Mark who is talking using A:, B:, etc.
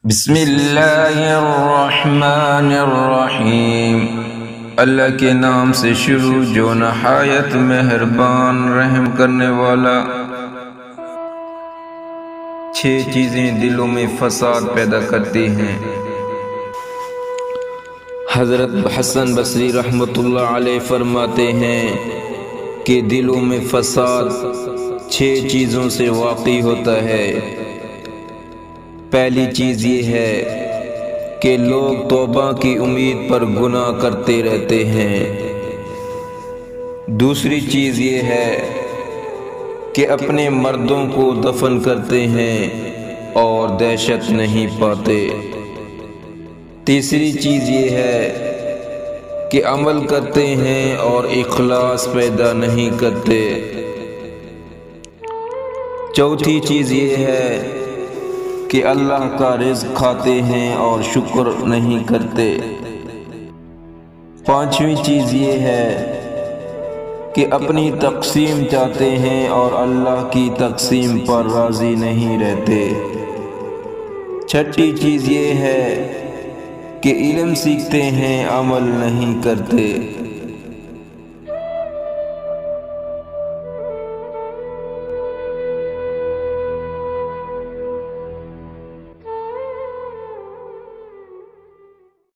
A: بسم اللہ الرحمن الرحیم، اللہ کے نام سے شروع جو نہایت مہربان رحم کرنے والا۔ 6 چیزیں دلوں میں فساد پیدا کرتی ہیں۔ حضرت حسن بصری رحمۃ اللہ علیہ فرماتے ہیں کہ دلوں میں فساد 6 چیزوں سے واقع ہوتا ہے۔ پہلی چیز یہ ہے کہ لوگ توبہ کی امید پر گناہ کرتے رہتے ہیں۔ دوسری چیز یہ ہے کہ اپنے مردوں کو دفن کرتے ہیں اور دہشت نہیں پاتے۔ تیسری چیز یہ ہے کہ عمل کرتے ہیں اور اخلاص پیدا نہیں کرتے۔ چوتھی چیز یہ ہے کہ اللہ کا رزق کھاتے ہیں اور شکر نہیں کرتے۔ پانچویں چیز یہ ہے کہ اپنی تقسیم چاہتے ہیں اور اللہ کی تقسیم پر راضی نہیں رہتے۔ چھٹی چیز یہ ہے کہ علم سیکھتے ہیں، عمل نہیں کرتے۔